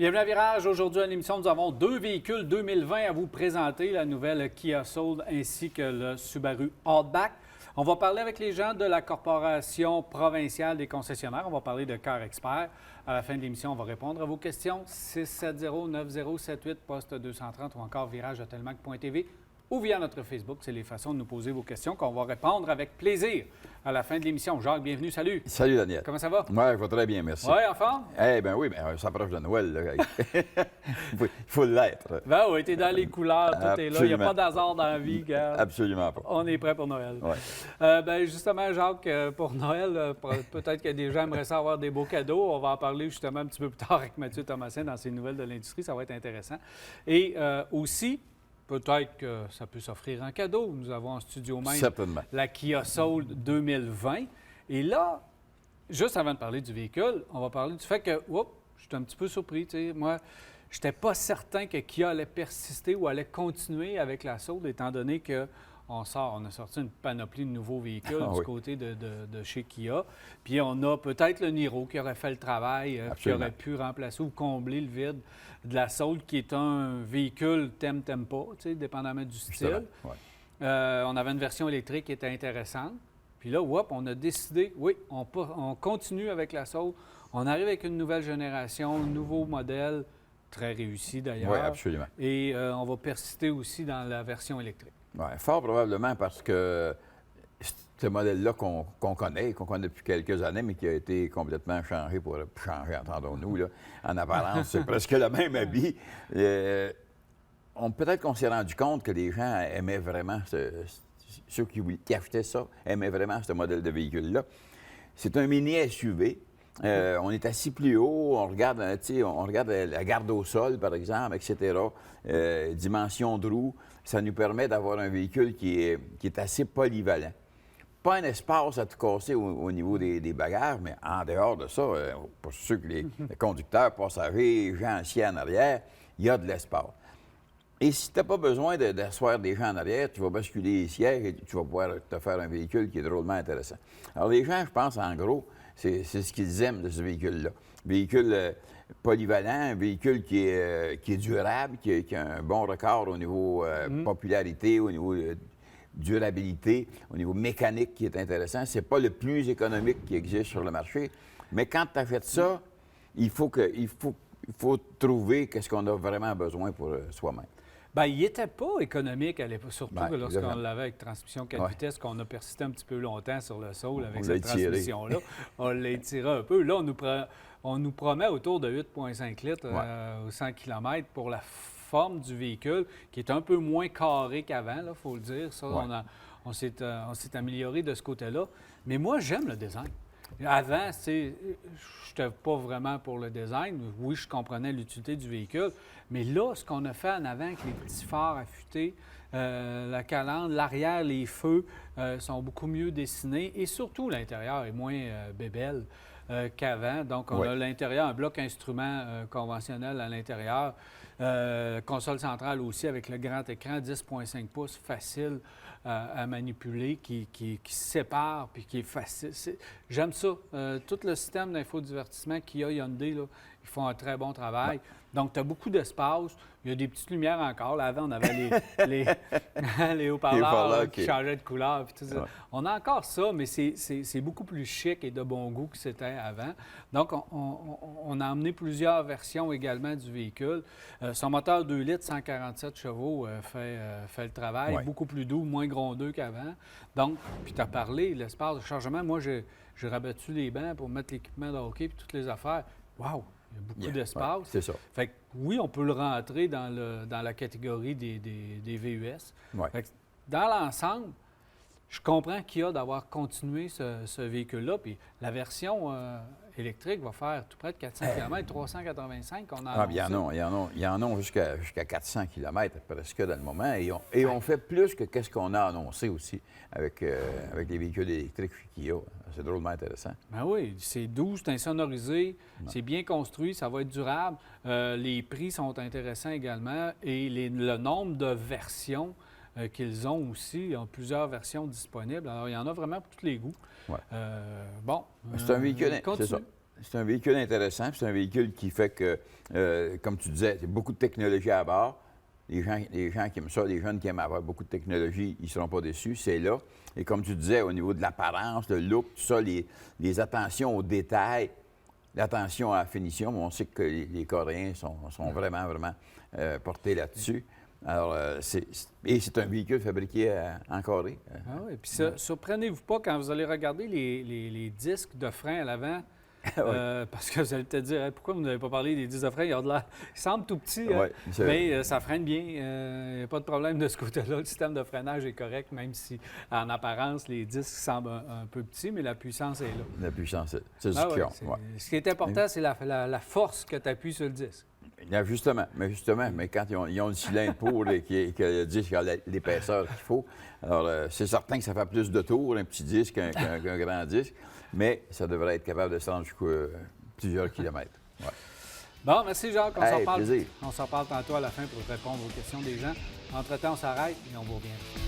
Bienvenue à Virage. Aujourd'hui à l'émission, nous avons deux véhicules 2020 à vous présenter, la nouvelle Kia Soul ainsi que le Subaru Outback. On va parler avec les gens de la Corporation provinciale des concessionnaires. On va parler de Car Expert. À la fin de l'émission, on va répondre à vos questions. 670-9078, poste 230 ou encore virage.telmac.tv ou via notre Facebook. C'est les façons de nous poser vos questions qu'on va répondre avec plaisir à la fin de l'émission. Jacques, bienvenue. Salut. Salut, Daniel. Comment ça va? Oui, je vais très bien, merci. Oui, en forme? Eh bien oui, mais ça approche de Noël. Là. Il faut l'être. Ben oui, t'es dans les couleurs, tout est là. Il n'y a pas d'hasard dans la vie, gars. Absolument pas. On est prêt pour Noël. Ouais. Ben justement, Jacques, pour Noël, peut-être que des gens aimeraient ça avoir des beaux cadeaux. On va en parler justement un petit peu plus tard avec Mathieu Thomasin dans ses nouvelles de l'industrie. Ça va être intéressant. Et aussi, peut-être que ça peut s'offrir en cadeau. Nous avons en studio même Certainement. la Kia Soul 2020. Et là, juste avant de parler du véhicule, on va parler du fait que, oups, je suis un petit peu surpris. Tu sais, moi, je n'étais pas certain que Kia allait persister ou allait continuer avec la Soul, étant donné que on a sorti une panoplie de nouveaux véhicules du côté de chez Kia. Puis on a peut-être le Niro qui aurait fait le travail, qui aurait pu remplacer ou combler le vide de la Soul, qui est un véhicule t'aimes pas, tu sais, dépendamment du style. Ouais. On avait une version électrique qui était intéressante. Puis là, on a décidé, oui, on continue avec la Soul. On arrive avec une nouvelle génération, un nouveau modèle, très réussi d'ailleurs. Oui, absolument. Et on va persister aussi dans la version électrique. Oui, fort probablement parce que ce modèle-là qu'on connaît depuis quelques années, mais qui a été complètement changé pour changer, entendons-nous, là. En apparence, c'est presque le même habit. Peut-être qu'on s'est rendu compte que les gens aimaient vraiment, ceux qui achetaient ça, aimaient vraiment ce modèle de véhicule-là. C'est un mini SUV. On est assis plus haut, on regarde la garde au sol, par exemple, etc. Dimension de roue, ça nous permet d'avoir un véhicule qui est assez polyvalent. Pas un espace à tout casser au niveau des bagages, mais en dehors de ça, pour ceux que les conducteurs, passagers, gens assis en arrière, il y a de l'espace. Et si tu n'as pas besoin d'asseoir des gens en arrière, tu vas basculer les sièges et tu vas pouvoir te faire un véhicule qui est drôlement intéressant. Alors les gens, je pense, en gros, c'est ce qu'ils aiment de ce véhicule-là. Véhicule polyvalent, un véhicule qui est durable, qui a un bon record au niveau popularité, au niveau durabilité, au niveau mécanique qui est intéressant. C'est pas le plus économique qui existe sur le marché, mais quand tu achètes ça, il faut trouver qu'est-ce qu'on a vraiment besoin pour soi-même. Bien, il n'était pas économique à l'époque, surtout lorsqu'on l'avait avec transmission 4 vitesses, qu'on a persisté un petit peu longtemps sur le Soul avec cette transmission-là. On l'a étiré un peu. Là, on nous promet autour de 8,5 litres au 100 km pour la forme du véhicule, qui est un peu moins carré qu'avant, il faut le dire. Ça, on s'est amélioré de ce côté-là. Mais moi, j'aime le design. Avant, je n'étais pas vraiment pour le design. Oui, je comprenais l'utilité du véhicule. Mais là, ce qu'on a fait en avant avec les petits phares affûtés, la calandre, l'arrière, les feux sont beaucoup mieux dessinés. Et surtout, l'intérieur est moins bébelle qu'avant. Donc, on a l'intérieur, un bloc instrument conventionnel à l'intérieur. Console centrale aussi avec le grand écran, 10,5 pouces, facile à manipuler, qui se sépare puis qui est facile. J'aime ça. Tout le système d'infodivertissement Kia Hyundai, là, ils font un très bon travail. Donc, tu as beaucoup d'espace. Il y a des petites lumières encore. Là, avant, on avait les haut-parleurs qui changeaient de couleur. Puis tout ça. On a encore ça, mais c'est beaucoup plus chic et de bon goût que c'était avant. Donc, on a emmené plusieurs versions également du véhicule. Son moteur 2 litres, 147 chevaux, fait le travail. Beaucoup plus doux, moins grondeux qu'avant. Donc, puis tu as parlé, l'espace de chargement. Moi, j'ai rabattu les bancs pour mettre l'équipement de hockey puis toutes les affaires. Wow! Il y a beaucoup d'espace. C'est ça. Fait que oui, on peut le rentrer dans la catégorie des VUS. Fait que dans l'ensemble, je comprends qu'il y a d'avoir continué ce véhicule-là. Puis la version électrique va faire tout près de 400 km, 385 qu'on a annoncé. Il y en a jusqu'à 400 km presque dans le moment. Et on fait plus que ce qu'on a annoncé aussi avec les véhicules électriques Kia. C'est drôlement intéressant. Ben oui, c'est doux, c'est insonorisé, c'est bien construit, ça va être durable. Les prix sont intéressants également et le nombre de versions qu'ils ont aussi. Ils ont plusieurs versions disponibles. Alors, il y en a vraiment pour tous les goûts. C'est un véhicule, c'est ça. c'est un véhicule intéressant. C'est un véhicule qui fait que, comme tu disais, il y a beaucoup de technologie à bord. Les gens qui aiment ça, les jeunes qui aiment avoir beaucoup de technologie, ils ne seront pas déçus. C'est là. Et comme tu disais, au niveau de l'apparence, le look, tout ça, les attentions aux détails, l'attention à la finition, on sait que les Coréens sont vraiment, vraiment portés là-dessus. Alors, c'est un véhicule fabriqué en Corée. Ah oui, puis surprenez-vous pas quand vous allez regarder les disques de frein à l'avant. Parce que vous allez peut-être dire, pourquoi vous n'avez pas parlé des disques de frein? Ils semblent tout petits, mais ça freine bien. Il n'y a pas de problème de ce côté-là. Le système de freinage est correct, même si, en apparence, les disques semblent un peu petits, mais la puissance est là. La puissance, c'est ce qu'ils ont. Ce qui est important, c'est la force que tu appuies sur le disque. Justement, mais quand ils ont le cylindre pour et que le disque a l'épaisseur qu'il faut, alors c'est certain que ça fait plus de tours, un petit disque qu'un grand disque, mais ça devrait être capable de se rendre jusqu'à plusieurs kilomètres. Ouais. Bon, merci Jacques, on s'en parle. Plaisir. On s'en parle tantôt à la fin pour répondre aux questions des gens. Entre-temps, on s'arrête et on vous revient.